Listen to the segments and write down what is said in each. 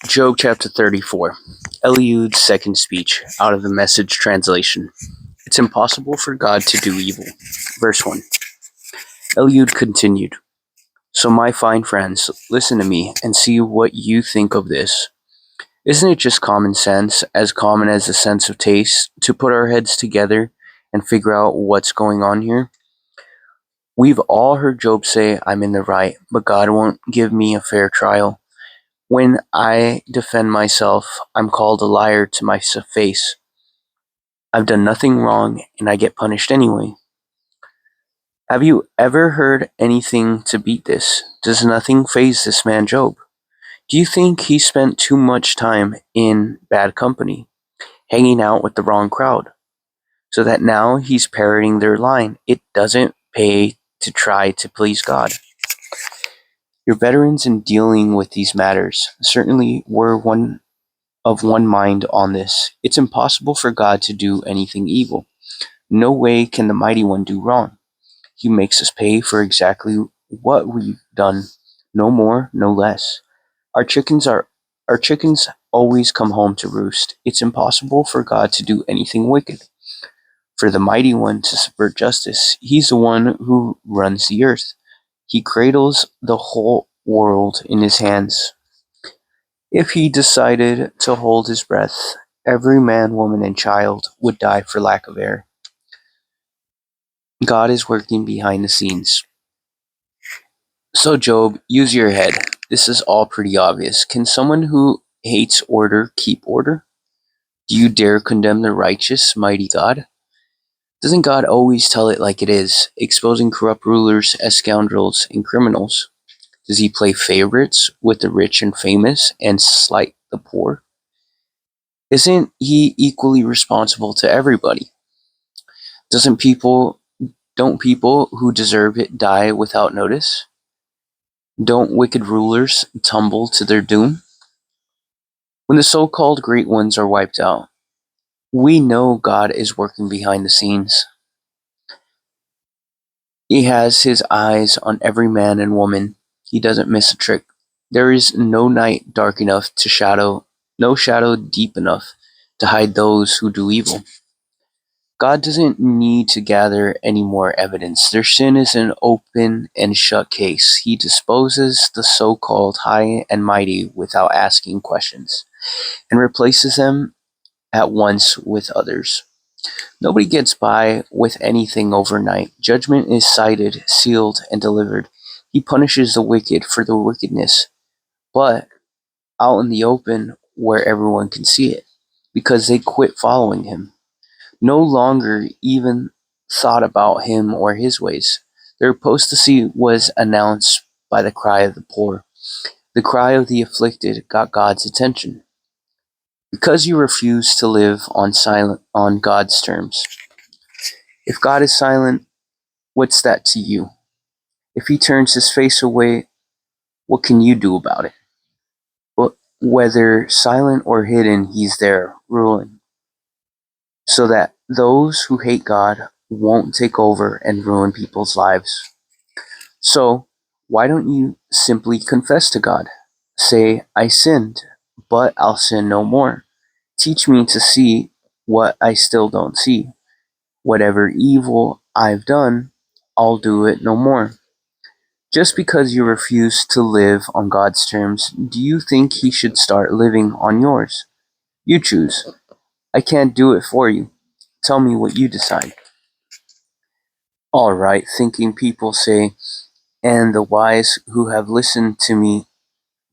Job chapter 34. Eliud's second speech out of the Message translation. It's impossible for God to do evil. Verse 1. Eliud continued, "So my fine friends, listen to me and see what you think of this. Isn't it just common sense, as common as the sense of taste, to put our heads together and figure out what's going on here? We've all heard Job say, 'I'm in the right, but God won't give me a fair trial. When I defend myself, I'm called a liar to my face. I've done nothing wrong, and I get punished anyway.' Have you ever heard anything to beat this? Does nothing faze this man Job? Do you think he spent too much time in bad company, hanging out with the wrong crowd, so that now he's parroting their line, 'It doesn't pay to try to please God'? Your veterans in dealing with these matters certainly were one mind on this. It's impossible for God to do anything evil. No way can the Mighty One do wrong. He makes us pay for exactly what we've done, no more, no less. Our chickens always come home to roost. It's impossible for God to do anything wicked. For the Mighty One to subvert justice, He's the one who runs the earth. He cradles the whole world in His hands. If He decided to hold His breath, every man, woman, and child would die for lack of air. God is working behind the scenes. So Job, use your head. This is all pretty obvious. Can someone who hates order keep order? Do you dare condemn the righteous, mighty God? Doesn't God always tell it like it is, exposing corrupt rulers as scoundrels and criminals? Does He play favorites with the rich and famous and slight the poor? Isn't He equally responsible to everybody? Don't people who deserve it die without notice? Don't wicked rulers tumble to their doom? When the so-called great ones are wiped out, we know God is working behind the scenes. He has His eyes on every man and woman. He doesn't miss a trick. There is no night dark enough no shadow deep enough to hide those who do evil. God doesn't need to gather any more evidence. Their sin is an open and shut case. He disposes the so-called high and mighty without asking questions, and replaces them at once with others. Nobody gets by with anything overnight. Judgment is cited, sealed, and delivered. He punishes the wicked for their wickedness, but out in the open where everyone can see it, because they quit following Him. No longer even thought about Him or His ways. Their apostasy was announced by the cry of the poor. The cry of the afflicted got God's attention. Because you refuse to live on God's terms. If God is silent, what's that to you? If He turns His face away, what can you do about it? But whether silent or hidden, He's there, ruling, so that those who hate God won't take over and ruin people's lives. So, why don't you simply confess to God? Say, "I sinned, but I'll sin no more. Teach me to see what I still don't see. Whatever evil I've done, I'll do it no more." Just because you refuse to live on God's terms, do you think He should start living on yours? You choose. I can't do it for you. Tell me what you decide. All right, thinking people say, and the wise who have listened to me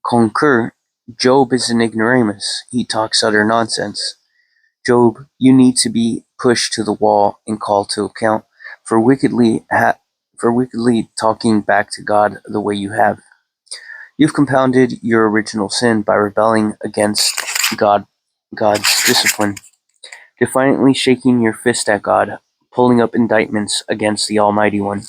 concur, Job is an ignoramus. He talks utter nonsense. Job, you need to be pushed to the wall and called to account for wickedly talking back to God the way you have. You've compounded your original sin by rebelling against God's discipline, defiantly shaking your fist at God, pulling up indictments against the Almighty One.